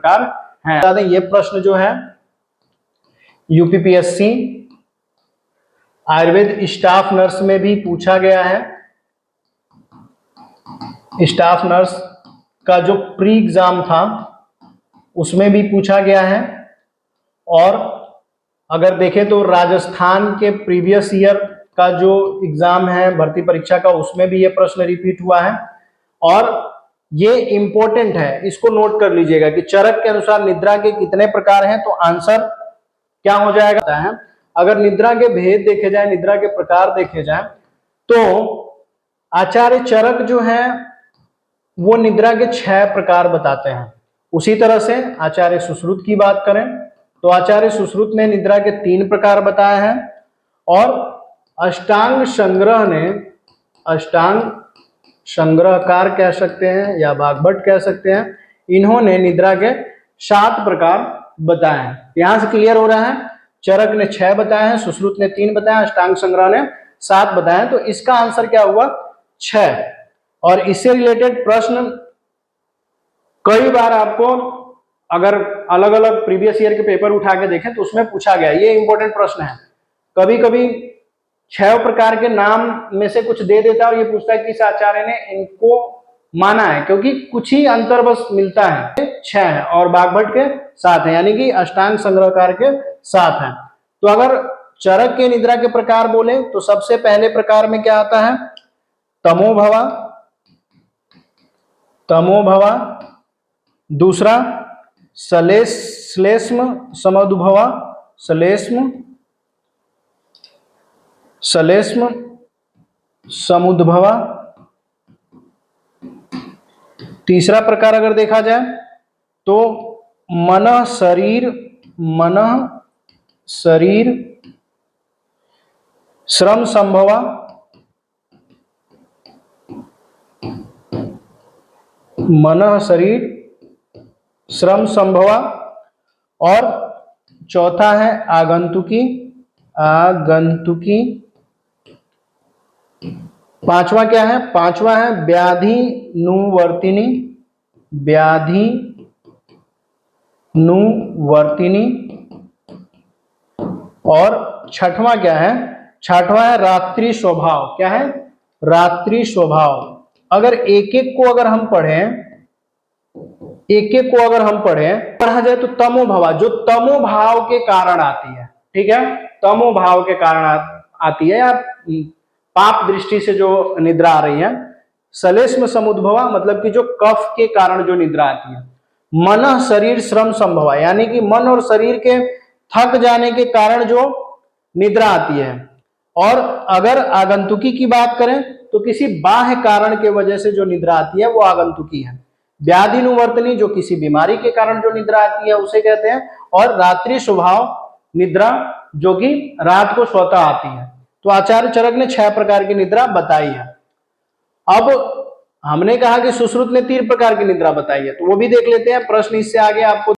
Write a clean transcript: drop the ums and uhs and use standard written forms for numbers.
प्रकार हैं। बता दें ये प्रश्न जो है यूपीपीएससी आयुर्वेद स्टाफ नर्स में भी पूछा गया है। स्टाफ नर्स का जो प्री एग्जाम था उसमें भी पूछा गया है, और अगर देखें तो राजस्थान के प्रीवियस ईयर का जो एग्जाम है भर्ती परीक्षा का उसमें भी ये प्रश्न रिपीट हुआ है। और ये इंपॉर्टेंट है, इसको नोट कर लीजिएगा कि चरक के अनुसार निद्रा के कितने प्रकार हैं। तो आंसर क्या हो जाएगा है, अगर निद्रा के भेद देखे जाए, निद्रा के प्रकार देखे जाए, तो आचार्य चरक जो है वो निद्रा के 6 प्रकार बताते हैं। उसी तरह से आचार्य सुश्रुत की बात करें तो आचार्य सुश्रुत ने निद्रा के 3 प्रकार बताए हैं, और अष्टांग संग्रह ने, अष्टांग संग्रहकार कह सकते हैं या भागभट कह सकते हैं, इन्होंने निद्रा के 7 प्रकार बताए हैं। यहां से क्लियर हो रहा है, चरक ने 6 बताए हैं, सुश्रुत ने 3 बताए, अष्टांग संग्रह ने 7 बताए, तो इसका आंसर क्या हुआ 6। और इससे रिलेटेड प्रश्न कई बार आपको अगर अलग अलग प्रीवियस ईयर के पेपर उठा के देखें तो उसमें पूछा गया, ये इंपॉर्टेंट प्रश्न है। कभी कभी 6 प्रकार के नाम में से कुछ दे देता है और ये पूछता है किस आचार्य ने इनको माना है, क्योंकि कुछ ही अंतर बस मिलता है। 6 है और बागभट के 7 है, यानी कि अष्टांग संग्रहकार के 7 है। तो अगर चरक के निद्रा के प्रकार बोले तो सबसे पहले प्रकार में क्या आता है, तमोभवा, तमोभवा। दूसरा श्लेष्म समदुभवा, श्लेष्म श्लेष्म समुद्भवा। तीसरा प्रकार अगर देखा जाए तो मनः शरीर, मनः शरीर श्रम संभवा। मनः शरीर श्रम संभवा। और चौथा है आगंतुकी, आगंतुकी। पांचवा क्या है, पांचवा है व्याधि नुवर्तिनी, व्याधि नुवर्तिनी। और छठवां क्या है, छठवां है रात्रि स्वभाव। क्या है, रात्रि स्वभाव। अगर एक एक को अगर हम पढ़ें, एक एक को अगर हम पढ़ा जाए तो तमोभवा, जो तमोभाव के कारण आती है, ठीक है, तमोभाव के कारण आती है, या पाप दृष्टि से जो निद्रा आ रही है। श्लेष्म समुद्भवा मतलब कि जो कफ के कारण जो निद्रा आती है। मनः शरीर श्रम संभवा, यानी कि मन और शरीर के थक जाने के कारण जो निद्रा आती है। और अगर आगंतुकी की बात करें तो किसी बाह्य कारण के वजह से जो निद्रा आती है वो आगंतुकी है। व्याधिनुवर्तनी जो किसी बीमारी के कारण जो निद्रा आती है उसे कहते हैं। और रात्रि स्वभाव निद्रा जो कि रात को स्वतः आती है। तो आचार्य चरक ने 6 प्रकार की निद्रा बताई है। अब हमने कहा कि सुश्रुत ने 3 प्रकार की निद्रा बताई है, तो वो भी देख लेते हैं। प्रश्न इससे आगे आपको